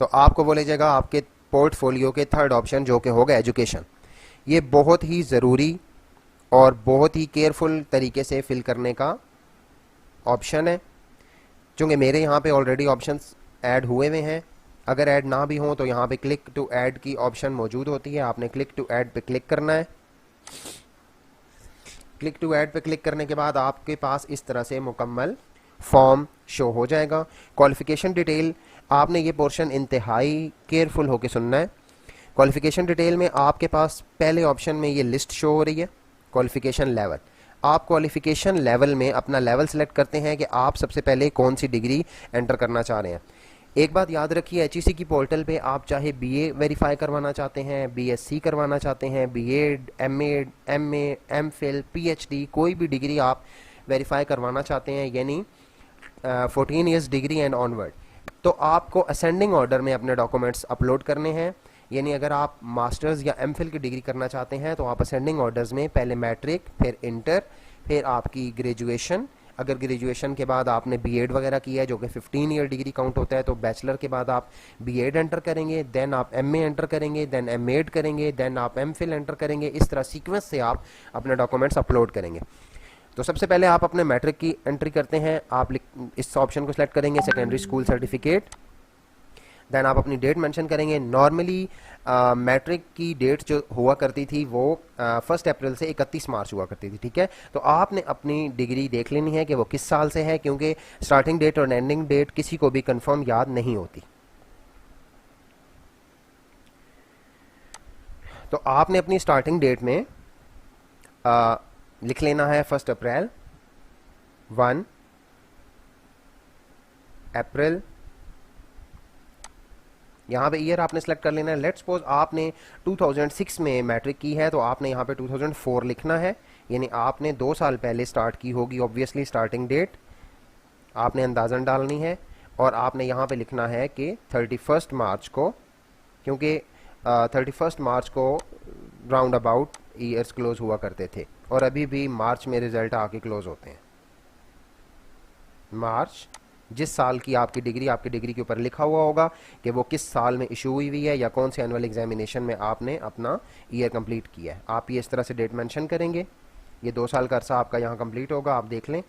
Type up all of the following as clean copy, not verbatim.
तो आपको वो ले जाएगा आपके पोर्टफोलियो के थर्ड ऑप्शन जो कि होगा एजुकेशन। ये बहुत ही ज़रूरी और बहुत ही केयरफुल तरीके से फिल करने का ऑप्शन है, चूँकि मेरे यहाँ पे ऑलरेडी ऑप्शंस ऐड हुए हुए हैं। अगर ऐड ना भी हों तो यहाँ पे क्लिक टू ऐड की ऑप्शन मौजूद होती है, आपने क्लिक टू ऐड पे क्लिक करना है। क्लिक टू ऐड पे क्लिक करने के बाद आपके पास इस तरह से मुकम्मल फॉर्म शो हो जाएगा। क्वालिफिकेशन डिटेल, आपने ये पोर्शन इंतहाई केयरफुल होकर सुनना है। क्वालिफिकेशन डिटेल में आपके पास पहले ऑप्शन में ये लिस्ट शो हो रही है, क्वालिफिकेशन लेवल। आप क्वालिफिकेशन लेवल में अपना लेवल सेलेक्ट करते हैं कि आप सबसे पहले कौन सी डिग्री एंटर करना चाह रहे हैं। एक बात याद रखिए, एचईसी की पोर्टल पे आप चाहे बीए वेरीफाई करवाना चाहते हैं, बीएससी करवाना चाहते हैं, बीएड, एमए, एमफिल, पीएचडी, कोई भी डिग्री आप वेरीफाई करवाना चाहते हैं, यानी 14 ईयर्स डिग्री एंड ऑनवर्ड, तो आपको असेंडिंग ऑर्डर में अपने डॉक्यूमेंट्स अपलोड करने हैं। यानी अगर आप मास्टर्स या एमफिल की डिग्री करना चाहते हैं तो आप असेंडिंग ऑर्डर्स में पहले मैट्रिक, फिर इंटर, फिर आपकी ग्रेजुएशन। अगर ग्रेजुएशन के बाद आपने बीएड वगैरह किया है जो कि 15 ईयर डिग्री काउंट होता है, तो बैचलर के बाद आप बीएड एंटर करेंगे, देन आप एमए एंटर करेंगे, देन एमएड करेंगे, देन आप एमफिल एंटर करेंगे। इस तरह सीक्वेंस से आप अपने डॉक्यूमेंट्स अपलोड करेंगे। तो सबसे पहले आप अपने मैट्रिक की एंट्री करते हैं, आप इस ऑप्शन को सिलेक्ट करेंगे सेकेंडरी स्कूल सर्टिफिकेट, देन आप अपनी डेट मेंशन करेंगे। नॉर्मली मैट्रिक की डेट जो हुआ करती थी वो 1 अप्रैल से 31 मार्च हुआ करती थी, ठीक है। तो आपने अपनी डिग्री देख लेनी है कि वो किस साल से है, क्योंकि स्टार्टिंग डेट और एंडिंग डेट किसी को भी कंफर्म याद नहीं होती। तो आपने अपनी स्टार्टिंग डेट में लिख लेना है 1 अप्रैल, 1 अप्रैल, यहाँ पे ईयर आपने सेलेक्ट कर लेना है। लेट्स सपोज आपने 2006 में मैट्रिक की है तो आपने यहाँ पे 2004 लिखना है, यानी आपने 2 साल पहले स्टार्ट की होगी। ऑब्वियसली स्टार्टिंग डेट आपने अंदाज़न डालनी है और आपने यहाँ पे लिखना है कि 31 मार्च को, क्योंकि 31 मार्च को राउंड अबाउट ईयर्स क्लोज हुआ करते थे और अभी भी मार्च में रिजल्ट आके क्लोज होते हैं। मार्च, जिस साल की आपकी डिग्री के ऊपर लिखा हुआ होगा कि वो किस साल में इशू हुई है या कौन से एनुअल एग्जामिनेशन में आपने अपना ईयर कंप्लीट किया है, आप ये इस तरह से डेट मेंशन करेंगे। ये 2 साल का अरसा आपका यहाँ कंप्लीट होगा। आप देख लें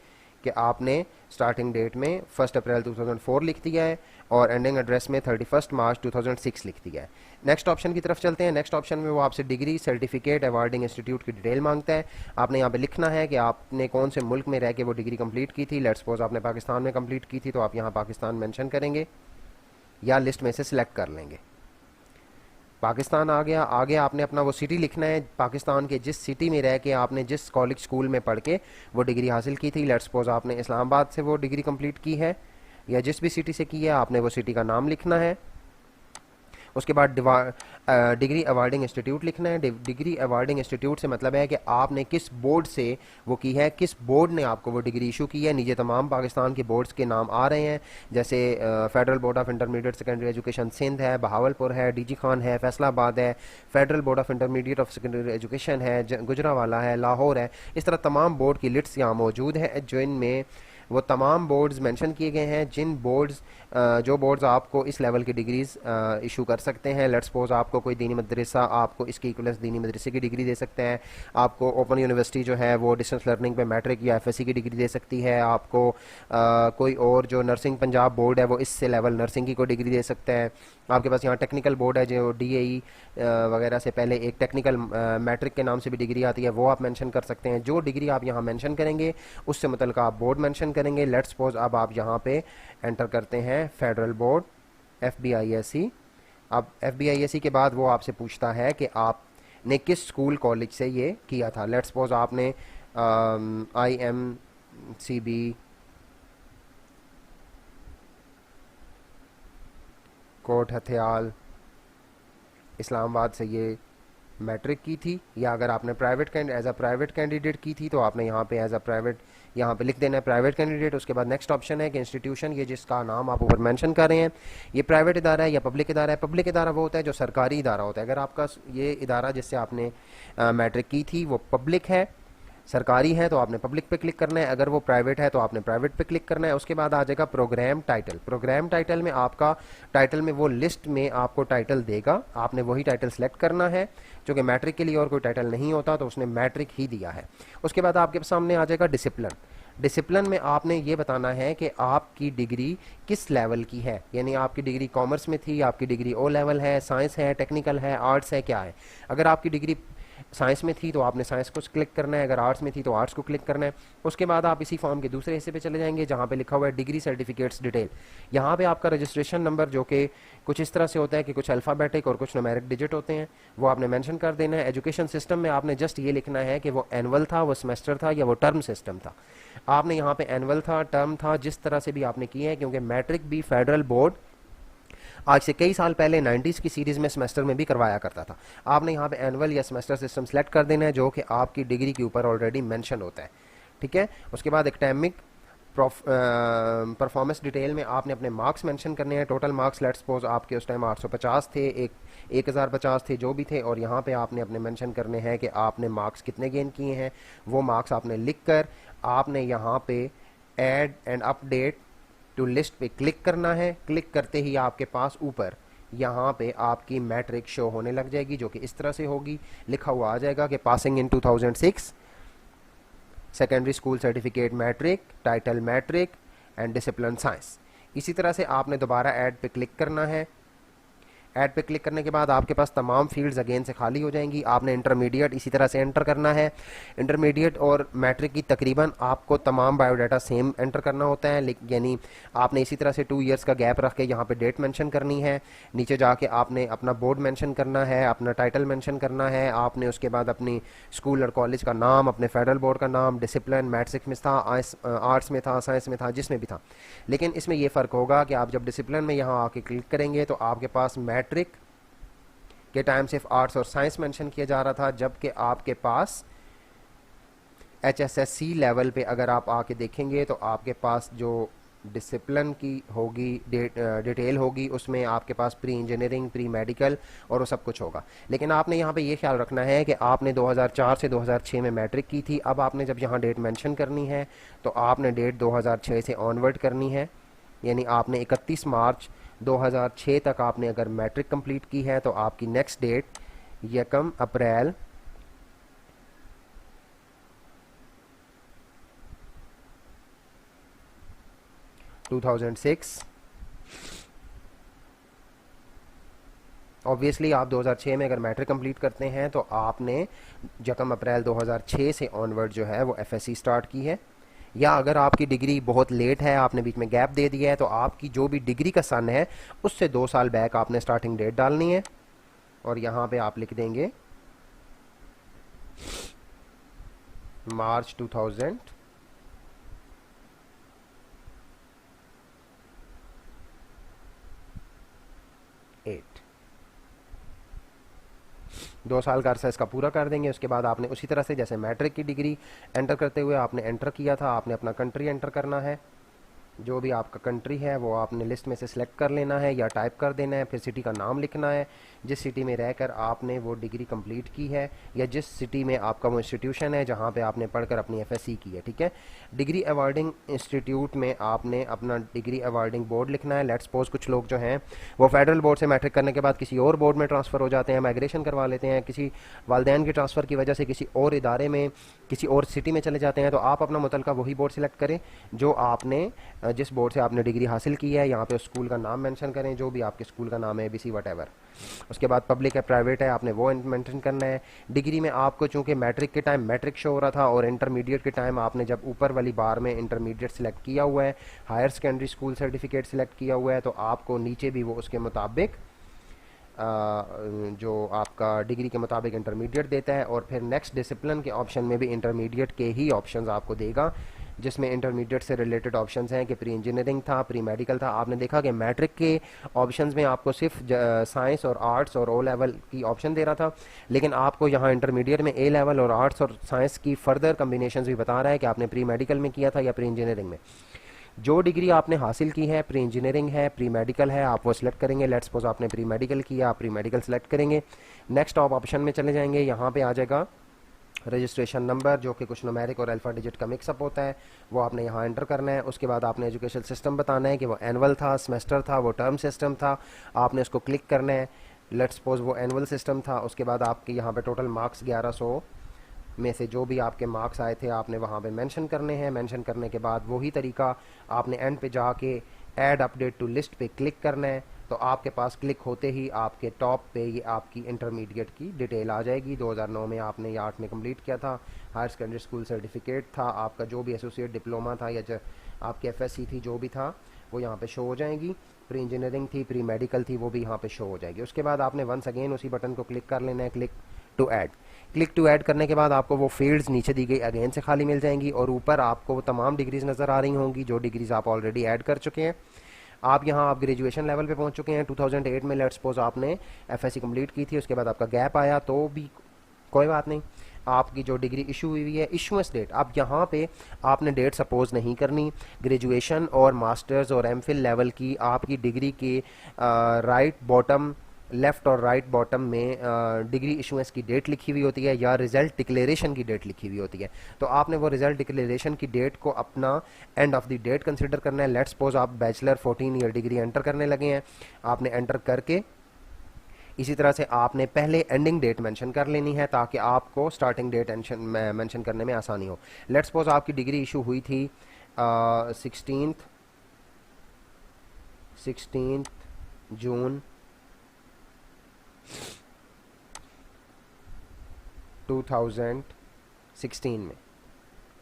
कि आपने स्टार्टिंग डेट में 1 अप्रैल 2004 लिख दिया है और एंडिंग एड्रेस में 31 मार्च 2006 लिख दिया है। नेक्स्ट ऑप्शन की तरफ चलते हैं। नेक्स्ट ऑप्शन में वो आपसे डिग्री, सर्टिफिकेट, अवार्डिंग इंस्टीट्यूट की डिटेल मांगता है। आपने यहाँ पे लिखना है कि आपने कौन से मुल्क में रह के वो डिग्री कंप्लीट की थी। लेट्स सपोज आपने पाकिस्तान में कंप्लीट की थी तो आप यहाँ पाकिस्तान मेंशन करेंगे या लिस्ट में से सिलेक्ट कर लेंगे। पाकिस्तान आ गया। आगे आपने अपना वो सिटी लिखना है, पाकिस्तान के जिस सिटी में रह के आपने जिस कॉलेज स्कूल में पढ़ के वो डिग्री हासिल की थी। लेट्स सपोज आपने इस्लामाबाद से वो डिग्री कंप्लीट की है या जिस भी सिटी से की है, आपने वो सिटी का नाम लिखना है। उसके बाद डिग्री अवार्डिंग इंस्टीट्यूट लिखना है। डिग्री अवार्डिंग इंस्टीट्यूट से मतलब है कि आपने किस बोर्ड से वो की है, किस बोर्ड ने आपको वो डिग्री इशू की है। नीचे तमाम पाकिस्तान के बोर्ड्स के नाम आ रहे हैं, जैसे federal board of intermediate secondary education Sindh है, बहावलपुर है, डीजी खान है, फैसलाबाद है, federal board of intermediate of secondary education है, गुजरावाला है, लाहौर है। इस तरह तमाम बोर्ड की लिस्ट यहाँ मौजूद है जिनमें वो तमाम बोर्ड्स मेंशन किए गए हैं, जिन बोर्ड्स जो बोर्ड्स आपको इस लेवल की डिग्रीज इशू कर सकते हैं। लेट्स सपोज आपको कोई दीनी मदरसा आपको इसकी इक्वलेंस दीनी मदरसे की डिग्री दे सकते हैं। आपको ओपन यूनिवर्सिटी जो है वो डिस्टेंस लर्निंग पे मैट्रिक या एफएससी की डिग्री दे सकती है। आपको कोई और जो नर्सिंग पंजाब बोर्ड है वो इससे लेवल नर्सिंग की कोई डिग्री दे सकता है। आपके पास यहाँ टेक्निकल बोर्ड है जो डीएई वगैरह से पहले एक टेक्निकल मैट्रिक के नाम से भी डिग्री आती है, वो आप मेंशन कर सकते हैं। जो डिग्री आप यहाँ मेंशन करेंगे उससे मतलब आप बोर्ड मेंशन करेंगे। लेट्स सपोज अब आप यहाँ पे एंटर करते हैं फेडरल बोर्ड FBISE। अब FBISE के बाद वो आपसे पूछता है कि आपने किस स्कूल कॉलेज से ये किया था। लेट्स सपोज आपने IMCB कोट हथियाल इस्लामाबाद से ये मैट्रिक की थी, या अगर आपने एज अ प्राइवेट कैंडिडेट की थी तो आपने यहाँ पे एज अ प्राइवेट यहाँ पे लिख देना है प्राइवेट कैंडिडेट। उसके बाद नेक्स्ट ऑप्शन है कि इंस्टीट्यूशन, ये जिसका नाम आप ऊपर मेंशन कर रहे हैं, ये प्राइवेट इदारा है या पब्लिक इदारा है। पब्लिक इदारा वो होता है जो सरकारी इदारा होता है। अगर आपका ये इदारा जिससे आपने मैट्रिक की थी वो पब्लिक है सरकारी है तो आपने पब्लिक पे क्लिक करना है, अगर वो प्राइवेट है तो आपने प्राइवेट पे क्लिक करना है। उसके बाद आ जाएगा प्रोग्राम टाइटल। प्रोग्राम टाइटल में आपका टाइटल में वो लिस्ट में आपको टाइटल देगा, आपने वही टाइटल सेलेक्ट करना है। जो कि मैट्रिक के लिए और कोई टाइटल नहीं होता तो उसने मैट्रिक ही दिया है। उसके बाद आपके सामने आ जाएगा डिसिप्लिन। डिसिप्लिन में आपने ये बताना है कि आपकी डिग्री किस लेवल की है, यानी आपकी डिग्री कॉमर्स में थी, आपकी डिग्री ओ लेवल है, साइंस है, टेक्निकल है, आर्ट्स है, क्या है। अगर आपकी डिग्री साइंस में थी तो आपने साइंस को क्लिक करना है, अगर आर्ट्स में थी तो आर्ट्स को क्लिक करना है। उसके बाद आप इसी फॉर्म के दूसरे हिस्से पे चले जाएंगे जहाँ पे लिखा हुआ है डिग्री सर्टिफिकेट्स डिटेल। यहाँ पे आपका रजिस्ट्रेशन नंबर जो कि कुछ इस तरह से होता है कि कुछ अल्फ़ाबेटिक और कुछ न्यूमेरिक डिजिट होते हैं, वो आपने मेंशन कर देना है। एजुकेशन सिस्टम में आपने जस्ट ये लिखना है कि वो एनुअल था, वो सेमेस्टर था या वो टर्म सिस्टम था। आपने यहाँ पे एनुअल था, टर्म था, जिस तरह से भी आपने किए हैं, क्योंकि मैट्रिक भी फेडरल बोर्ड आज से कई साल पहले 90s की सीरीज में सेमेस्टर में भी करवाया करता था। आपने यहाँ पे एनुअल या सेमेस्टर सिस्टम सेलेक्ट कर देना है जो कि आपकी डिग्री के ऊपर ऑलरेडी मेंशन होता है, ठीक है। उसके बाद एकेडमिक परफॉर्मेंस डिटेल में आपने अपने मार्क्स मेंशन करने हैं। टोटल मार्क्स लेट्स सपोज आपके उस टाइम 850 थे, 1050 थे, जो भी थे, और यहाँ पे आपने अपने मेंशन करने हैं कि आपने मार्क्स कितने गेन किए हैं। वो मार्क्स आपने लिख कर आपने यहाँ पे add and update to list पे क्लिक करना है। क्लिक करते ही आपके पास ऊपर यहाँ पे आपकी मैट्रिक शो होने लग जाएगी, जो कि इस तरह से होगी। लिखा हुआ आ जाएगा कि passing in 2006, secondary school certificate matric, title matric and discipline science. इसी तरह से आपने दोबारा ऐड पे क्लिक करना है। ऐड पे क्लिक करने के बाद आपके पास तमाम फील्ड्स अगेन से खाली हो जाएंगी। आपने इंटरमीडिएट इसी तरह से एंटर करना है। इंटरमीडिएट और मैट्रिक की तकरीबन आपको तमाम बायोडाटा सेम एंटर करना होता है, यानी आपने इसी तरह से 2 इयर्स का गैप रख के यहाँ पे डेट मेंशन करनी है। नीचे जाके आपने अपना बोर्ड मेंशन करना है, अपना टाइटल मेंशन करना है। आपने उसके बाद अपनी स्कूल और कॉलेज का नाम, अपने फेडरल बोर्ड का नाम, डिसिप्लिन मैट्रिक में था, आर्ट्स में था, साइंस में था, जिसमें भी था। लेकिन इसमें यह फ़र्क होगा कि आप जब डिसिप्लिन में यहाँ आके क्लिक करेंगे तो आपके पास मैट्रिक के टाइम सिर्फ आर्ट्स और साइंस मेंशन किया जा रहा था, जबकि आपके पास HSSC लेवल पे अगर आप आके देखेंगे तो आपके पास जो डिसिप्लिन की होगी डिटेल होगी, उसमें आपके पास प्री इंजीनियरिंग, प्री मेडिकल और वो सब कुछ होगा। लेकिन आपने यहाँ पे ये ख्याल रखना है कि आपने 2004 से 2006 में मैट्रिक की थी। अब आपने जब यहाँ डेट मेंशन करनी है तो आपने डेट 2006 से ऑनवर्ड करनी है, यानी आपने 31 मार्च 2006 तक आपने अगर मैट्रिक कंप्लीट की है तो आपकी नेक्स्ट डेट 1 अप्रैल 2006। ऑब्वियसली आप 2006 में अगर मैट्रिक कंप्लीट करते हैं तो आपने 1 अप्रैल 2006 से ऑनवर्ड जो है वो FSC स्टार्ट की है। या अगर आपकी डिग्री बहुत लेट है, आपने बीच में गैप दे दिया है, तो आपकी जो भी डिग्री का सन है उससे 2 साल बैक आपने स्टार्टिंग डेट डालनी है और यहाँ पे आप लिख देंगे मार्च 2008। 2 साल का अरसा इसका पूरा कर देंगे। उसके बाद आपने उसी तरह से जैसे मैट्रिक की डिग्री एंटर करते हुए आपने एंटर किया था, आपने अपना कंट्री एंटर करना है। जो भी आपका कंट्री है वो आपने लिस्ट में से सिलेक्ट कर लेना है या टाइप कर देना है। फिर सिटी का नाम लिखना है जिस सिटी में रहकर आपने वो डिग्री कंप्लीट की है, या जिस सिटी में आपका वो इंस्टीट्यूशन है जहाँ पे आपने पढ़कर अपनी FSC की है, ठीक है। डिग्री अवार्डिंग इंस्टीट्यूट में आपने अपना डिग्री अवार्डिंग बोर्ड लिखना है। लेट्स सपोज कुछ लोग जो हैं वो फेडरल बोर्ड से मैट्रिक करने के बाद किसी और बोर्ड में ट्रांसफ़र हो जाते हैं, माइग्रेशन करवा लेते हैं, किसी वालदैन के ट्रांसफ़र की वजह से किसी और इदारे में, किसी और सिटी में चले जाते हैं, तो आप अपना मुतलका वही बोर्ड सेलेक्ट करें जो आपने जिस बोर्ड से आपने डिग्री हासिल की है। यहाँ पे उस स्कूल का नाम मेंशन करें, जो भी आपके स्कूल का नाम है, ABC वटेवर। उसके बाद पब्लिक है, प्राइवेट है, आपने वो मेंशन करना है। डिग्री में आपको चूंकि मैट्रिक के टाइम मैट्रिक शो हो रहा था और इंटरमीडिएट के टाइम आपने जब ऊपर वाली बार में इंटरमीडिएट सेलेक्ट किया हुआ है, higher secondary school certificate select किया हुआ है, तो आपको नीचे भी वो उसके मुताबिक जो आपका डिग्री के मुताबिक इंटरमीडिएट देता है। और फिर नेक्स्ट डिसिप्लिन के ऑप्शन में भी इंटरमीडिएट के ही ऑप्शंस आपको देगा, जिसमें इंटरमीडिएट से रिलेटेड ऑप्शंस हैं कि प्री इंजीनियरिंग था, प्री मेडिकल था। आपने देखा कि मैट्रिक के ऑप्शंस में आपको सिर्फ साइंस और आर्ट्स और ओ लेवल की ऑप्शन दे रहा था, लेकिन आपको यहाँ इंटरमीडिएट में A लेवल और आर्ट्स और साइंस की फर्दर कम्बिनेशन भी बता रहा है कि आपने प्री मेडिकल में किया था या प्री इंजीनियरिंग में। जो डिग्री आपने हासिल की है, प्री इंजीनियरिंग है, प्री मेडिकल है, आप वो सिलेक्ट करेंगे। लेट्स सपोज आपने प्री मेडिकल किया, आप प्री मेडिकल सेलेक्ट करेंगे। नेक्स्ट आप ऑप्शन में चले जाएंगे, यहाँ पे आ जाएगा रजिस्ट्रेशन नंबर जो कि कुछ न्यूमेरिक और अल्फ़ा डिजिट का मिक्सअप होता है, वो आपने यहाँ एंटर करना है। उसके बाद आपने एजुकेशन सिस्टम बताना है कि वो एनुअल था, सेमेस्टर था, वो टर्म सिस्टम था, आपने उसको क्लिक करना है। लेट्स सपोज वो एनुअल सिस्टम था। उसके बाद आपके यहाँ पे टोटल मार्क्स 1100 में से जो भी आपके मार्क्स आए थे आपने वहाँ पे मेंशन करने हैं। मेंशन करने के बाद वही तरीका आपने एंड पे जाके ऐड अपडेट टू लिस्ट पे क्लिक करना है। तो आपके पास क्लिक होते ही आपके टॉप पे ये आपकी इंटरमीडिएट की डिटेल आ जाएगी। 2009 में आपने या 8 में कंप्लीट किया था, हायर सेकेंडरी स्कूल सर्टिफिकेट था, आपका जो भी एसोसिएट डिप्लोमा था या आपकी एफएससी थी, जो भी था वो यहाँ पे शो हो जाएगी। प्री इंजीनियरिंग थी, प्री मेडिकल थी, वो भी यहाँ पे शो हो जाएगी। उसके बाद आपने वंस अगेन उसी बटन को क्लिक कर लेना है, click to add. Click to add करने के बाद आपको वो फील्ड्स नीचे दी गई अगेन से खाली मिल जाएंगी और ऊपर आपको वो तमाम डिग्रीज नज़र आ रही होंगी जो डिग्रीज आप ऑलरेडी ऐड कर चुके हैं। आप यहाँ आप ग्रेजुएशन लेवल पे पहुँच चुके हैं। 2008 में लेट्स सपोज आपने एफएससी कंप्लीट की थी, उसके बाद आपका गैप आया तो भी कोई बात नहीं, आपकी जो डिग्री इशू हुई है, इशुएंस डेट, अब यहाँ पे आपने डेट सपोज नहीं करनी। ग्रेजुएशन और मास्टर्स और एमफिल लेवल की आपकी डिग्री के राइट बॉटम, लेफ्ट और राइट बॉटम में डिग्री इशुएंस की डेट लिखी हुई होती है या रिजल्ट डिक्लेरेशन की डेट लिखी हुई होती है। तो आपने वो रिजल्ट डिक्लेरेशन की डेट को अपना end of the date consider करना है। लेट्स सपोज आप बैचलर 14 ईयर डिग्री एंटर करने लगे हैं, आपने एंटर करके इसी तरह से आपने पहले एंडिंग डेट मेंशन कर लेनी है ताकि आपको स्टार्टिंग डेट मेंशन करने में आसानी हो। लेट्स सपोज आपकी डिग्री इशू हुई थी 16 जून 2016 में,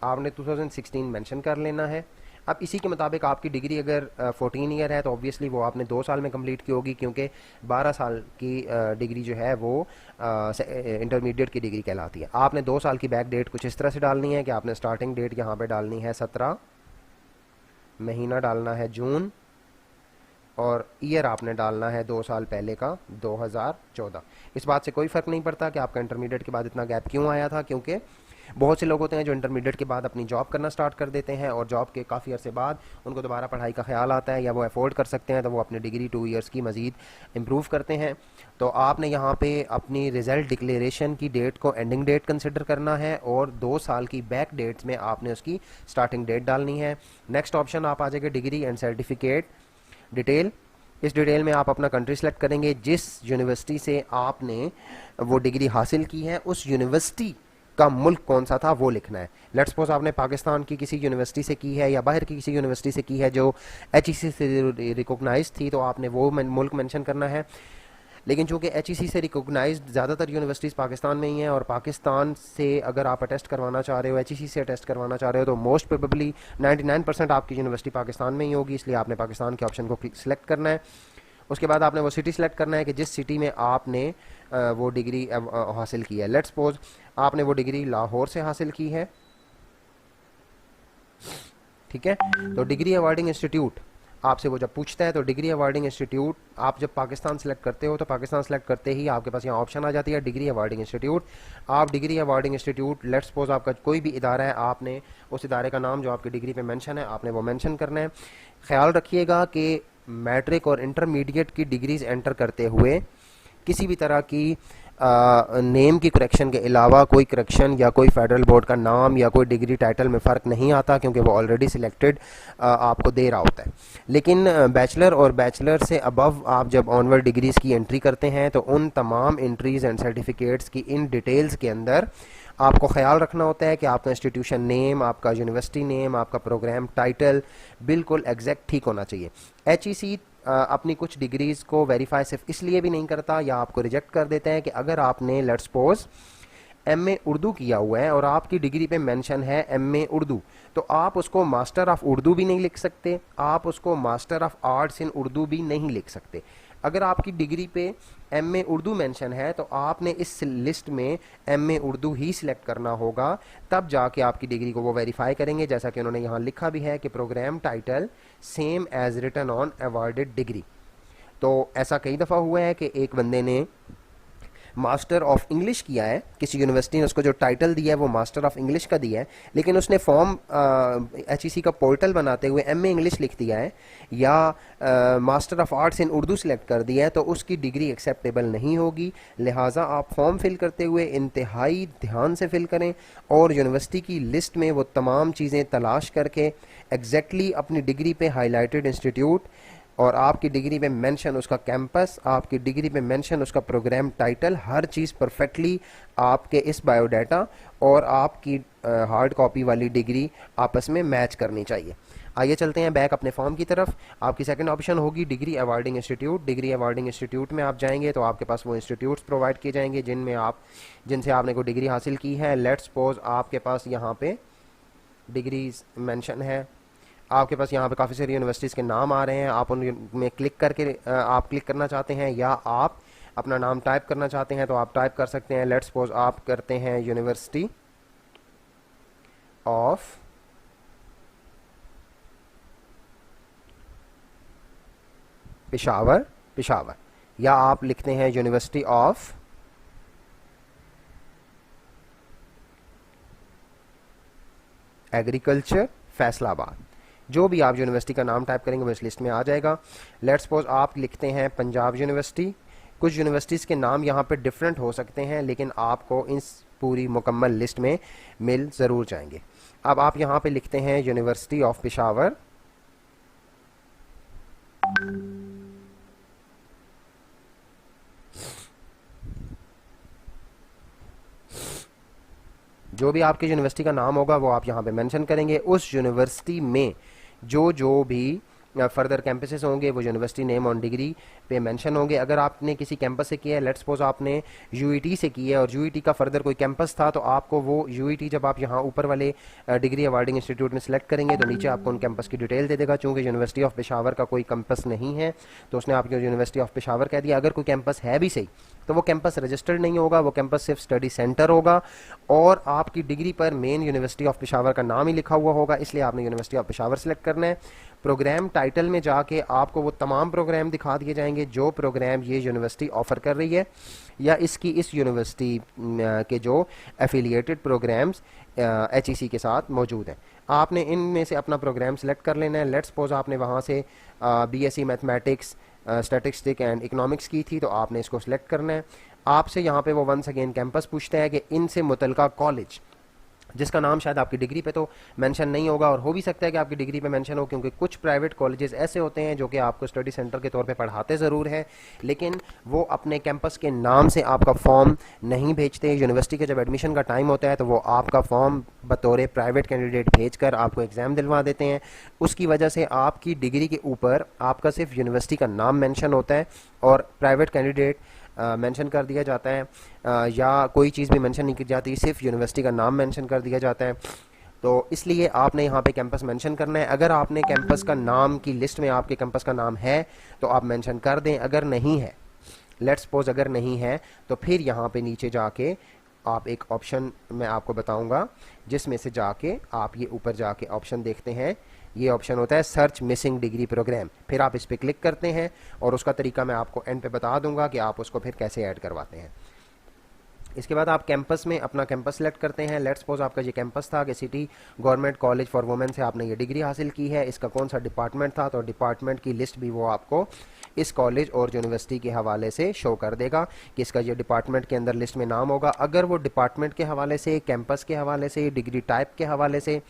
आपने 2016 मेंशन कर लेना है। अब इसी के मुताबिक आपकी डिग्री अगर 14 ईयर है तो ऑब्वियसली वो आपने 2 साल में कंप्लीट की होगी, क्योंकि 12 साल की डिग्री जो है वो इंटरमीडिएट की डिग्री कहलाती है। आपने 2 साल की बैक डेट कुछ इस तरह से डालनी है कि आपने स्टार्टिंग डेट यहाँ पे डालनी है 17, महीना डालना है जून और ईयर आपने डालना है 2 साल पहले का 2014। इस बात से कोई फ़र्क नहीं पड़ता कि आपका इंटरमीडिएट के बाद इतना गैप क्यों आया था, क्योंकि बहुत से लोग होते हैं जो इंटरमीडिएट के बाद अपनी जॉब करना स्टार्ट कर देते हैं और जॉब के काफ़ी अरसे बाद उनको दोबारा पढ़ाई का ख्याल आता है या वो अफोर्ड कर सकते हैं तो वो अपनी डिग्री 2 ईयर्स की मज़ीद इम्प्रूव करते हैं। तो आपने यहाँ पे अपनी रिज़ल्ट डिक्लेरेशन की डेट को एंडिंग डेट कंसिडर करना है और 2 साल की बैक डेट्स में आपने उसकी स्टार्टिंग डेट डालनी है। नेक्स्ट ऑप्शन आप आ जाएगा डिग्री एंड सर्टिफिकेट डिटेल। इस डिटेल में आप अपना कंट्री सेलेक्ट करेंगे, जिस यूनिवर्सिटी से आपने वो डिग्री हासिल की है उस यूनिवर्सिटी का मुल्क कौन सा था वो लिखना है। लेट्स सपोज आपने पाकिस्तान की किसी यूनिवर्सिटी से की है या बाहर की किसी यूनिवर्सिटी से की है जो एचईसी से रिकॉग्नाइज थी, तो आपने वो मुल्क मेंशन करना है। लेकिन चूंकि एचईसी से रिकॉग्नाइज्ड ज़्यादातर यूनिवर्सिटीज़ पाकिस्तान में ही हैं और पाकिस्तान से अगर आप अटेस्ट करवाना चाह रहे हो, एचईसी से अटेस्ट करवाना चाह रहे हो, तो मोस्ट प्रोबेबली 99% आपकी यूनिवर्सिटी पाकिस्तान में ही होगी, इसलिए आपने पाकिस्तान के ऑप्शन को सिलेक्ट करना है। उसके बाद आपने वो सिटी सेलेक्ट करना है कि जिस सिटी में आपने वो डिग्री हासिल की है। लेट्स सपोज आपने वो डिग्री लाहौर से हासिल की है, ठीक है। तो डिग्री अवार्डिंग इंस्टीट्यूट आपसे वो जब पूछता है तो डिग्री अवार्डिंग इंस्टीट्यूट आप जब पाकिस्तान सेलेक्ट करते हो तो पाकिस्तान सेलेक्ट करते ही आपके पास यहाँ ऑप्शन आ जाती है डिग्री अवार्डिंग इंस्टीट्यूट। आप degree awarding institute, let's suppose आपका कोई भी इदारा है, आपने उस इदारे का नाम जो आपकी डिग्री पे मेंशन है आपने वो मेंशन करना है। ख्याल रखिएगा कि मैट्रिक और इंटरमीडिएट की डिग्रीज एंटर करते हुए किसी भी तरह की नेम की करेक्शन के अलावा कोई करेक्शन या कोई फेडरल बोर्ड का नाम या कोई डिग्री टाइटल में फ़र्क नहीं आता, क्योंकि वो ऑलरेडी सिलेक्टेड आपको दे रहा होता है। लेकिन बैचलर और बैचलर से अबव आप जब ऑनवर्ड डिग्रीज़ की एंट्री करते हैं तो उन तमाम एंट्रीज़ एंड सर्टिफिकेट्स की इन डिटेल्स के अंदर आपको ख्याल रखना होता है कि आपका इंस्टीट्यूशन नेम, आपका यूनिवर्सिटी नेम, आपका प्रोग्राम टाइटल बिल्कुल एग्जैक्ट ठीक होना चाहिए। एचईसी अपनी कुछ डिग्रीज़ को वेरीफाई सिर्फ इसलिए भी नहीं करता या आपको रिजेक्ट कर देते हैं कि अगर आपने लेट्स सपोज एमए उर्दू किया हुआ है और आपकी डिग्री पे मेंशन है एमए उर्दू, तो आप उसको मास्टर ऑफ उर्दू भी नहीं लिख सकते, आप उसको मास्टर ऑफ आर्ट्स इन उर्दू भी नहीं लिख सकते। अगर आपकी डिग्री पे एमए उर्दू मेंशन है तो आपने इस लिस्ट में एमए उर्दू ही सिलेक्ट करना होगा, तब जाके आपकी डिग्री को वो वेरीफाई करेंगे। जैसा कि उन्होंने यहाँ लिखा भी है कि programme title same as written on awarded degree. तो ऐसा कई दफ़ा हुआ है कि एक बंदे ने मास्टर ऑफ इंग्लिश किया है, किसी यूनिवर्सिटी ने उसको जो टाइटल दिया है वो मास्टर ऑफ इंग्लिश का दिया है, लेकिन उसने फॉर्म एचईसी का पोर्टल बनाते हुए एमए इंग्लिश लिख दिया है या master of arts in Urdu select कर दिया है, तो उसकी डिग्री एक्सेप्टेबल नहीं होगी। लिहाजा आप फॉर्म फिल करते हुए इंतहाई ध्यान से फिल करें और यूनिवर्सिटी की लिस्ट में वो तमाम चीज़ें तलाश करके एग्जैक्टली अपनी डिग्री पे हाईलाइटेड इंस्टीट्यूट और आपकी डिग्री पे मेंशन उसका कैंपस, आपकी डिग्री पे मेंशन उसका प्रोग्राम टाइटल, हर चीज़ परफेक्टली आपके इस बायोडाटा और आपकी हार्ड कॉपी वाली डिग्री आपस में मैच करनी चाहिए। आइए चलते हैं बैक अपने फॉर्म की तरफ। आपकी सेकंड ऑप्शन होगी degree awarding institute. Degree awarding institute में आप जाएंगे तो आपके पास वो इंस्टीट्यूट्स प्रोवाइड किए जाएंगे जिनसे आपने कोई डिग्री हासिल की है। लेट्स सपोज आपके पास यहाँ पे डिग्रीज मेंशन है, आपके पास यहाँ पे काफ़ी सारी यूनिवर्सिटीज़ के नाम आ रहे हैं, आप उनमें क्लिक करके आप क्लिक करना चाहते हैं या आप अपना नाम टाइप करना चाहते हैं तो आप टाइप कर सकते हैं। लेट्स सपोज आप करते हैं यूनिवर्सिटी ऑफ पेशावर या आप लिखते हैं यूनिवर्सिटी ऑफ एग्रीकल्चर फैसलाबाद। जो भी आप यूनिवर्सिटी का नाम टाइप करेंगे वो इस लिस्ट में आ जाएगा। लेट्स सपोज आप लिखते हैं पंजाब यूनिवर्सिटी। कुछ यूनिवर्सिटीज़ के नाम यहाँ पे डिफरेंट हो सकते हैं लेकिन आपको इस पूरी मुकम्मल लिस्ट में मिल ज़रूर जाएंगे। अब आप यहाँ पे लिखते हैं यूनिवर्सिटी ऑफ पेशावर। जो भी आपकी यूनिवर्सिटी का नाम होगा वो आप यहाँ पे मेंशन करेंगे। उस यूनिवर्सिटी में जो भी फर्दर कैंपसेस होंगे वो यूनिवर्सिटी नेम ऑन डिग्री पे मेंशन होंगे। अगर आपने किसी कैंपस से किया है, लेट्स सपोज आपने यूईटी से की है और यूईटी का फर्दर कोई कैंपस था, तो आपको वो यूईटी जब आप यहाँ ऊपर वाले डिग्री अवार्डिंग इंस्टीट्यूट में सिलेक्ट करेंगे तो नीचे आपको उन कैंपस की डिटेल दे देगा। चूँकि यूनिवर्सिटी ऑफ पेशावर का कोई कैंपस नहीं है तो उसने आपको यूनिवर्सिटी ऑफ पेशावर कह दिया। अगर कोई कैंपस है भी सही तो वो कैंपस रजिस्टर्ड नहीं होगा, वो कैंपस सिर्फ स्टडी सेंटर होगा और आपकी डिग्री पर मेन यूनिवर्सिटी ऑफ पेशावर का नाम ही लिखा हुआ होगा, इसलिए आपने यूनिवर्सिटी ऑफ पेशावर सेलेक्ट करना है। प्रोग्राम टाइटल में जाके आपको वो तमाम प्रोग्राम दिखा दिए जाएंगे जो प्रोग्राम ये यूनिवर्सिटी ऑफर कर रही है या इस यूनिवर्सिटी के जो एफिलिएटेड प्रोग्राम्स एचईसी के साथ मौजूद हैं। आपने इनमें से अपना प्रोग्राम सेलेक्ट कर लेना है। लेट्स सपोज आपने वहाँ से BSc mathematics, statistic and economics की थी तो आपने इसको सिलेक्ट करना है। आपसे यहाँ पे वो वंस अगेन कैंपस पूछता है कि इनसे मुतलका कॉलेज जिसका नाम शायद आपकी डिग्री पे तो मेंशन नहीं होगा और हो भी सकता है कि आपकी डिग्री पे मेंशन हो, क्योंकि कुछ प्राइवेट कॉलेजेस ऐसे होते हैं जो कि आपको स्टडी सेंटर के तौर पे पढ़ाते ज़रूर हैं लेकिन वो अपने कैंपस के नाम से आपका फॉर्म नहीं भेजते। यूनिवर्सिटी के जब एडमिशन का टाइम होता है तो वो आपका फॉर्म बतौर प्राइवेट कैंडिडेट भेजकर आपको एग्ज़ाम दिलवा देते हैं। उसकी वजह से आपकी डिग्री के ऊपर आपका सिर्फ यूनिवर्सिटी का नाम मेंशन होता है और प्राइवेट कैंडिडेट मेंशन कर दिया जाता है या कोई चीज़ भी मेंशन नहीं की जाती, सिर्फ यूनिवर्सिटी का नाम मेंशन कर दिया जाता है। तो इसलिए आपने यहाँ पे कैंपस मेंशन करना है। अगर आपने कैंपस का नाम की लिस्ट में आपके कैंपस का नाम है तो आप मेंशन कर दें। अगर नहीं है, लेट्स सपोज अगर नहीं है तो फिर यहाँ पे नीचे जाके आप एक ऑप्शन मैं आपको बताऊंगा जिसमें से जाके आप ये ऊपर जाके ऑप्शन देखते हैं, ये ऑप्शन होता है सर्च मिसिंग डिग्री प्रोग्राम। फिर आप इस पर क्लिक करते हैं और उसका तरीका मैं आपको एंड पे बता दूंगा कि आप उसको फिर कैसे ऐड करवाते हैं। इसके बाद आप कैंपस में अपना कैंपस सेलेक्ट करते हैं। लेट्स सपोज आपका ये कैंपस था कि city government college for women से आपने ये डिग्री हासिल की है। इसका कौन सा डिपार्टमेंट था, तो डिपार्टमेंट की लिस्ट भी वो आपको इस कॉलेज और यूनिवर्सिटी के हवाले से शो कर देगा कि इसका ये डिपार्टमेंट के अंदर लिस्ट में नाम होगा। अगर वो डिपार्टमेंट के हवाले से, कैंपस के हवाले से, डिग्री टाइप के हवाले से,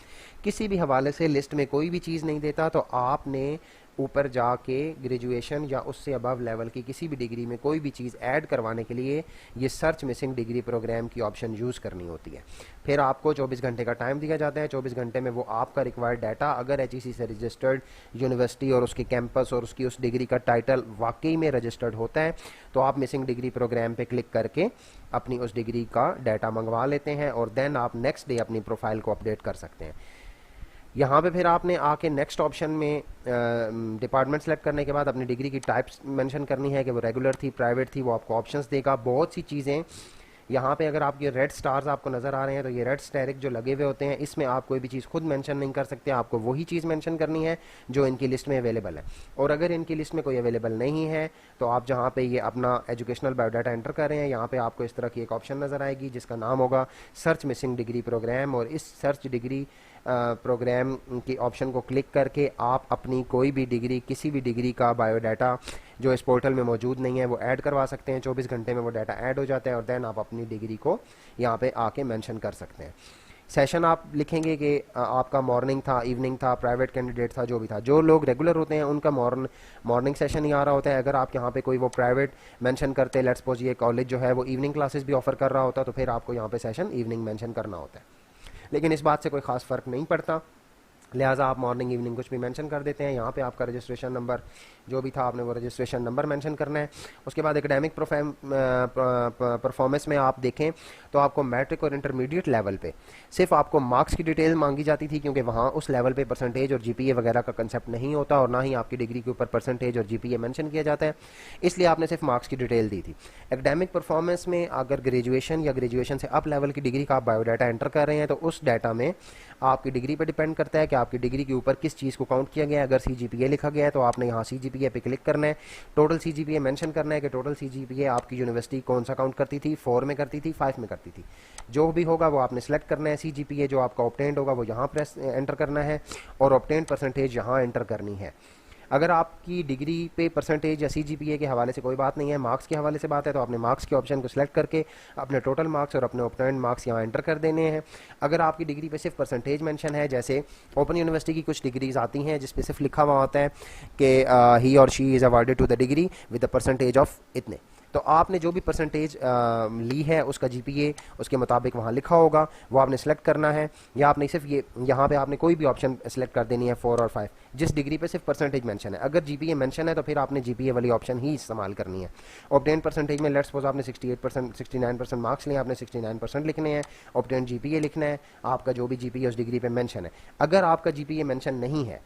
किसी भी हवाले से लिस्ट में कोई भी चीज़ नहीं देता तो आपने ऊपर जाके ग्रेजुएशन या उससे अबव लेवल की किसी भी डिग्री में कोई भी चीज़ ऐड करवाने के लिए ये सर्च मिसिंग डिग्री प्रोग्राम की ऑप्शन यूज़ करनी होती है। फिर आपको 24 घंटे का टाइम दिया जाता है। 24 घंटे में वो आपका रिक्वायर्ड डाटा अगर एचईसी से रजिस्टर्ड यूनिवर्सिटी और उसके कैंपस और उसकी उस डिग्री का टाइटल वाकई में रजिस्टर्ड होता है तो आप मिसिंग डिग्री प्रोग्राम पे क्लिक करके अपनी उस डिग्री का डाटा मंगवा लेते हैं और देन आप नेक्स्ट डे अपनी प्रोफाइल को अपडेट कर सकते हैं। यहाँ पे फिर आपने आके नेक्स्ट ऑप्शन में डिपार्टमेंट सेलेक्ट करने के बाद अपनी डिग्री की टाइप्स मेंशन करनी है कि वो रेगुलर थी, प्राइवेट थी, वो आपको ऑप्शंस देगा। बहुत सी चीज़ें यहाँ पे अगर आपके रेड स्टार्स आपको नज़र आ रहे हैं तो ये रेड स्टेरिक जो लगे हुए होते हैं, इसमें आप कोई भी चीज़ खुद मेंशन नहीं कर सकते, आपको वही चीज़ मेंशन करनी है जो इनकी लिस्ट में अवेलेबल है। और अगर इनकी लिस्ट में कोई अवेलेबल नहीं है तो आप जहाँ पे ये अपना एजुकेशनल बायोडाटा एंटर कर रहे हैं, यहाँ पे आपको इस तरह की एक ऑप्शन नज़र आएगी जिसका नाम होगा सर्च मिसिंग डिग्री प्रोग्राम। और इस सर्च डिग्री प्रोग्राम की ऑप्शन को क्लिक करके आप अपनी कोई भी डिग्री, किसी भी डिग्री का बायोडाटा जो इस पोर्टल में मौजूद नहीं है वो ऐड करवा सकते हैं। 24 घंटे में वो डाटा ऐड हो जाता है और देन आप अपनी डिग्री को यहाँ पे आके मेंशन कर सकते हैं। सेशन आप लिखेंगे कि आपका मॉर्निंग था, इवनिंग था, प्राइवेट कैंडिडेट था, जो भी था। जो लोग रेगुलर होते हैं उनका मॉर्निंग सेशन ही आ रहा होता है। अगर आप यहाँ पे कोई वो प्राइवेट मेंशन करते हैं, लेट्स सपोज ये कॉलेज जो है वो इवनिंग क्लासेस भी ऑफर कर रहा होता, तो फिर आपको यहाँ पे सेशन इवनिंग मेंशन करना होता है। लेकिन इस बात से कोई खास फ़र्क नहीं पड़ता, लिहाजा आप मॉर्निंग इवनिंग कुछ भी मेंशन कर देते हैं। यहाँ पे आपका रजिस्ट्रेशन नंबर जो भी था आपने वो रजिस्ट्रेशन नंबर मेंशन करना है। उसके बाद एकेडमिक परफॉर्मेंस में आप देखें तो आपको मैट्रिक और इंटरमीडिएट लेवल पे सिर्फ आपको मार्क्स की डिटेल मांगी जाती थी, क्योंकि वहाँ उस लेवल पे परसेंटेज और जीपीए वगैरह का कंसेप्ट नहीं होता और ना ही आपकी डिग्री के ऊपर परसेंटेज और जीपीए मेंशन किया जाता है, इसलिए आपने सिर्फ मार्क्स की डिटेल दी थी। एकेडमिक परफॉर्मेंस में अगर ग्रेजुएशन या ग्रेजुएशन से अप लेवल की डिग्री का आप बायोडाटा एंटर कर रहे हैं तो उस डाटा में आपकी डिग्री पर डिपेंड करता है कि आपकी डिग्री के ऊपर किस चीज़ को काउंट किया गया है। अगर सीजीपीए लिखा गया है तो आपने यहाँ सीजीपीए पे क्लिक करना है, टोटल सीजीपीए मेंशन करना है कि टोटल सीजीपीए आपकी यूनिवर्सिटी कौन सा काउंट करती थी, 4 में करती थी, 5 में करती थी, जो भी होगा वो आपने सेलेक्ट करना है। सीजीपीए जो आपका ऑब्टेन्ड होगा वो यहाँ प्रेस एंटर करना है और ऑब्टेन्ड परसेंटेज यहाँ एंटर करनी है। अगर आपकी डिग्री पे परसेंटेज या सीजीपीए के हवाले से कोई बात नहीं है, मार्क्स के हवाले से बात है, तो आपने मार्क्स के ऑप्शन को सिलेक्ट करके अपने टोटल मार्क्स और अपने ऑब्टेन्ड मार्क्स यहाँ एंटर कर देने हैं। अगर आपकी डिग्री पे सिर्फ परसेंटेज मेंशन है, जैसे ओपन यूनिवर्सिटी की कुछ डिग्रीज आती हैं जिस पे सिर्फ लिखा हुआ होता है कि ही और she is awarded to the degree with the percentage of इतने, तो आपने जो भी परसेंटेज ली है उसका जीपीए उसके मुताबिक वहाँ लिखा होगा, वो आपने सेलेक्ट करना है। या आपने सिर्फ ये यहाँ पे आपने कोई भी ऑप्शन सेलेक्ट कर देनी है 4 और 5 जिस डिग्री पे सिर्फ परसेंटेज मेंशन है। अगर जीपीए मेंशन है तो फिर आपने जीपीए वाली ऑप्शन ही इस्तेमाल करनी है। ऑब्टेन परसेंटेज में लेट्स सपोज आपने 68% 69% मार्क्स लिए, आपने 69% लिखने हैं, ऑब्टेन जीपीए लिखना है, आपका जो भी जीपीए उस डिग्री पे मेंशन है। अगर आपका जीपीए मेंशन नहीं है,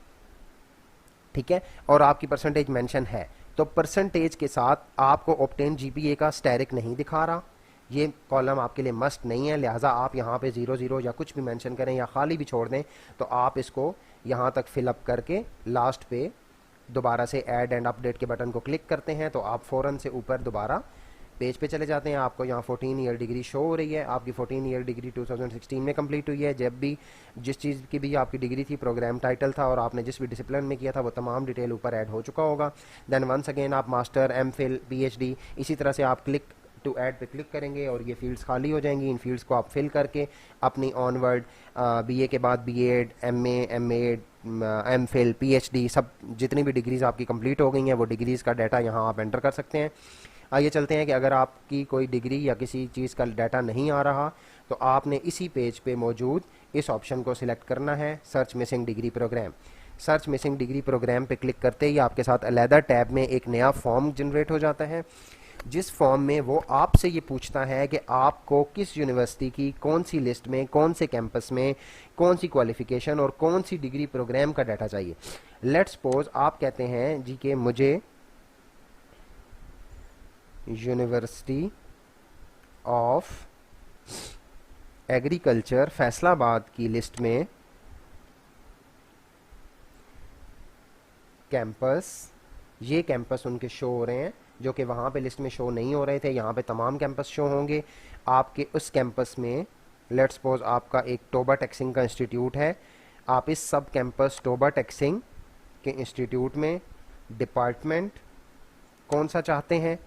ठीक है, और आपकी परसेंटेज मेंशन है, तो परसेंटेज के साथ आपको ऑब्टेन जीपीए का स्टेरिक नहीं दिखा रहा, ये कॉलम आपके लिए मस्ट नहीं है। लिहाजा आप यहाँ पे 00 या कुछ भी मेंशन करें या खाली भी छोड़ दें तो आप इसको यहाँ तक फिलअप करके लास्ट पे दोबारा से ऐड एंड अपडेट के बटन को क्लिक करते हैं तो आप फ़ौरन से ऊपर दोबारा पेज पे चले जाते हैं। आपको यहाँ 14 ईयर डिग्री शो हो रही है। आपकी 14 ईयर डिग्री 2016 में कंप्लीट हुई है। जब भी जिस चीज़ की भी आपकी डिग्री थी, प्रोग्राम टाइटल था और आपने जिस भी डिसिप्लिन में किया था वो तमाम डिटेल ऊपर ऐड हो चुका होगा। देन वंस अगेन आप मास्टर, एमफिल, पीएचडी, इसी तरह से आप क्लिक टू ऐड पे क्लिक करेंगे और ये फील्ड्स खाली हो जाएंगी। इन फील्ड्स को आप फिल करके अपनी ऑनवर्ड बीए के बाद BEd, MA, MEd, MPhil, PhD, सब जितनी भी डिग्रीज आपकी कंप्लीट हो गई हैं वो डिग्रीज़ का डाटा यहाँ आप एंटर कर सकते हैं। आइए चलते हैं कि अगर आपकी कोई डिग्री या किसी चीज़ का डाटा नहीं आ रहा तो आपने इसी पेज पे मौजूद इस ऑप्शन को सिलेक्ट करना है, search missing degree programme. Search missing degree programme पे क्लिक करते ही आपके साथ अलहदा टैब में एक नया फॉर्म जनरेट हो जाता है, जिस फॉर्म में वो आपसे ये पूछता है कि आपको किस यूनिवर्सिटी की कौन सी लिस्ट में, कौन से कैंपस में, कौन सी क्वालिफिकेशन और कौन सी डिग्री प्रोग्राम का डाटा चाहिए। लेट्स सपोज आप कहते हैं जी कि मुझे यूनिवर्सिटी ऑफ एग्रीकल्चर फैसलाबाद की लिस्ट में कैंपस, ये कैंपस उनके शो हो रहे हैं जो कि वहाँ पे लिस्ट में शो नहीं हो रहे थे, यहाँ पे तमाम कैंपस शो होंगे। आपके उस कैंपस में लेट्स सपोज आपका एक टोबा टैक्सिंग का इंस्टीट्यूट है, आप इस सब कैंपस टोबा टैक्सिंग के इंस्टीट्यूट में डिपार्टमेंट कौन सा चाहते हैं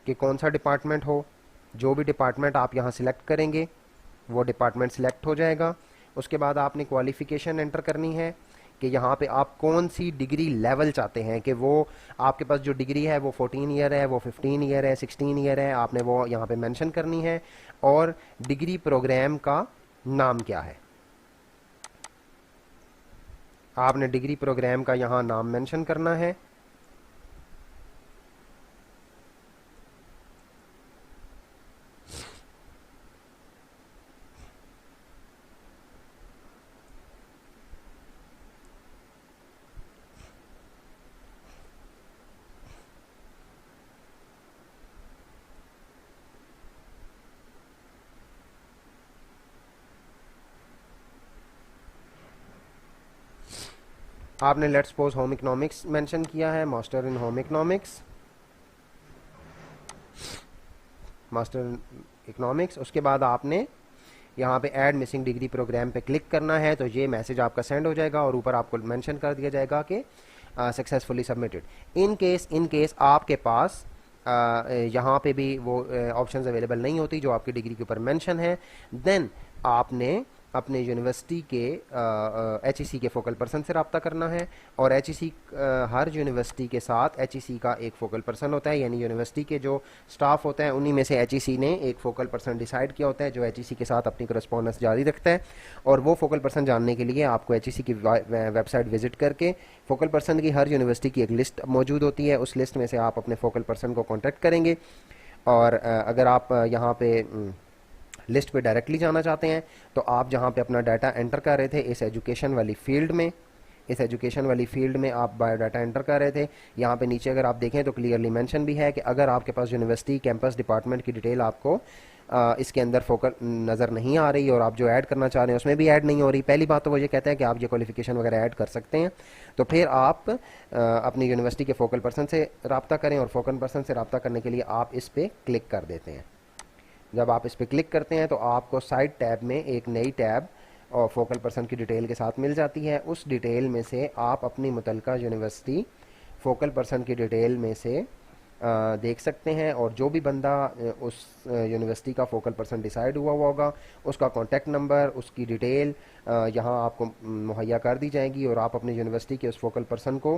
कि कौन सा डिपार्टमेंट हो, जो भी डिपार्टमेंट आप यहाँ सिलेक्ट करेंगे वो डिपार्टमेंट सिलेक्ट हो जाएगा। उसके बाद आपने क्वालिफ़िकेशन एंटर करनी है कि यहाँ पे आप कौन सी डिग्री लेवल चाहते हैं, कि वो आपके पास जो डिग्री है वो 14 ईयर है, वो 15 ईयर है, 16 ईयर है, आपने वो यहाँ पे मेंशन करनी है। और डिग्री प्रोग्राम का नाम क्या है, आपने डिग्री प्रोग्राम का यहाँ नाम मेंशन करना है। आपने let's suppose home economics mention किया है, master in home economics, master economics. उसके बाद आपने यहाँ पे ऐड मिसिंग डिग्री प्रोग्राम पे क्लिक करना है, तो ये मैसेज आपका सेंड हो जाएगा और ऊपर आपको मेंशन कर दिया जाएगा कि सक्सेसफुली सबमिटेड। इन केस आपके पास यहाँ पे भी वो ऑप्शंस अवेलेबल नहीं होती जो आपकी डिग्री के ऊपर मेंशन है, देन आपने अपने यूनिवर्सिटी के HEC के फोकल पर्सन से रब्ता करना है। और HEC हर यूनिवर्सिटी के साथ HEC का एक फोकल पर्सन होता है, यानी यूनिवर्सिटी के जो स्टाफ होता है उन्हीं में से HEC ने एक फोकल पर्सन डिसाइड किया होता है जो HEC के साथ अपनी करस्पॉन्डेंस जारी रखता है। और वो फोकल पर्सन जानने के लिए आपको HEC की वेबसाइट विजिट करके फोकल पर्सन की हर यूनिवर्सिटी की एक लिस्ट मौजूद होती है, उस लिस्ट में से आप अपने फोकल पर्सन को कॉन्टैक्ट करेंगे। और अगर आप यहाँ पे लिस्ट पे डायरेक्टली जाना चाहते हैं तो आप जहाँ पे अपना डाटा एंटर कर रहे थे इस एजुकेशन वाली फील्ड में, इस एजुकेशन वाली फील्ड में आप बायोडाटा एंटर कर रहे थे, यहाँ पे नीचे अगर आप देखें तो क्लियरली मेंशन भी है कि अगर आपके पास यूनिवर्सिटी कैंपस डिपार्टमेंट की डिटेल आपको इसके अंदर फोकल नज़र नहीं आ रही और आप जो ऐड करना चाह रहे हैं उसमें भी ऐड नहीं हो रही, पहली बात तो वो ये कहता है कि आप ये क्वालिफिकेशन वगैरह ऐड कर सकते हैं, तो फिर आप अपनी यूनिवर्सिटी के फोकल पर्सन से रब्ता करें और फोकल पर्सन से रब्ता करने के लिए आप इस पर क्लिक कर देते हैं। जब आप इस पर क्लिक करते हैं तो आपको साइड टैब में एक नई टैब और फोकल पर्सन की डिटेल के साथ मिल जाती है। उस डिटेल में से आप अपनी मुतलका यूनिवर्सिटी फोकल पर्सन की डिटेल में से देख सकते हैं और जो भी बंदा उस यूनिवर्सिटी का फोकल पर्सन डिसाइड हुआ होगा उसका कॉन्टैक्ट नंबर, उसकी डिटेल यहाँ आपको मुहैया कर दी जाएगी और आप अपनी यूनिवर्सिटी के उस फोकल पर्सन को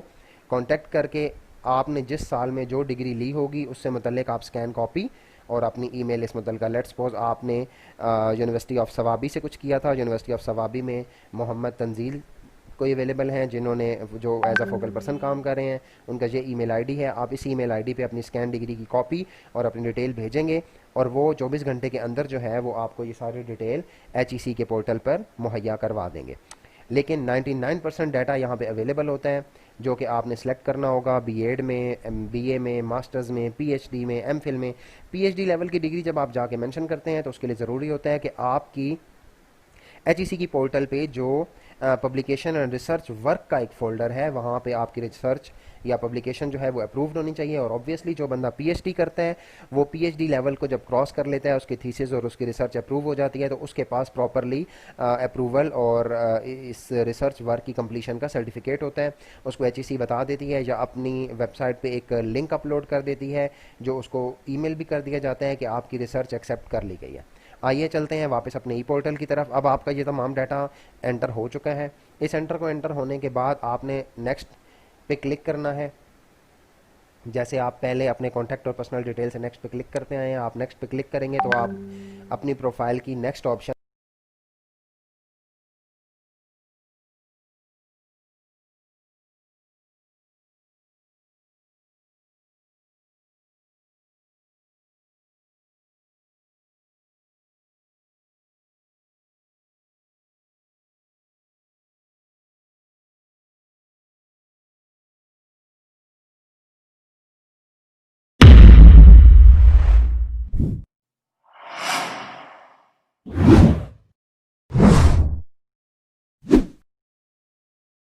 कॉन्टैक्ट करके आपने जिस साल में जो डिग्री ली होगी उससे मुतल्लिक आप स्कैन कॉपी और अपनी ईमेल इस मुतल्लिका, लेट्स सपोज आपने यूनिवर्सिटी ऑफ सवाबी से कुछ किया था, यूनिवर्सिटी ऑफ सवाबी में मोहम्मद तंजील कोई अवेलेबल हैं जिन्होंने जो एज अ फोकल पर्सन काम कर रहे हैं, उनका ये ईमेल आईडी है, आप इस ईमेल आईडी पे अपनी स्कैन डिग्री की कॉपी और अपनी डिटेल भेजेंगे और वो 24 घंटे के अंदर जो है वो आपको ये सारी डिटेल HEC के पोर्टल पर मुहैया करवा देंगे। लेकिन 99% डाटा यहाँ पे अवेलेबल होता है जो कि आपने सेलेक्ट करना होगा BEd में, MBA में, मास्टर्स में, PhD में, MPhil में। PhD लेवल की डिग्री जब आप जाके मेंशन करते हैं तो उसके लिए ज़रूरी होता है कि आपकी HEC की पोर्टल पे जो पब्लिकेशन एंड रिसर्च वर्क का एक फोल्डर है वहाँ पे आपकी रिसर्च या पब्लिकेशन जो है वो अप्रूव्ड होनी चाहिए। और ऑब्वियसली जो बंदा PhD करता है वो PhD लेवल को जब क्रॉस कर लेता है, उसकी थीसिस और उसकी रिसर्च अप्रूव हो जाती है, तो उसके पास प्रॉपरली अप्रूवल और इस रिसर्च वर्क की कंप्लीशन का सर्टिफिकेट होता है, उसको HEC बता देती है या अपनी वेबसाइट पे एक लिंक अपलोड कर देती है जो उसको ईमेल भी कर दिया जाता है कि आपकी रिसर्च एक्सेप्ट कर ली गई है। आइए चलते हैं वापस अपने ई पोर्टल की तरफ। अब आपका ये तमाम डाटा एंटर हो चुका है। इस एंटर को एंटर होने के बाद आपने नेक्स्ट पे क्लिक करना है। जैसे आप पहले अपने कॉन्टैक्ट और पर्सनल डिटेल से नेक्स्ट पे क्लिक करते हैं, आप नेक्स्ट पे क्लिक करेंगे तो आप अपनी प्रोफाइल की नेक्स्ट ऑप्शन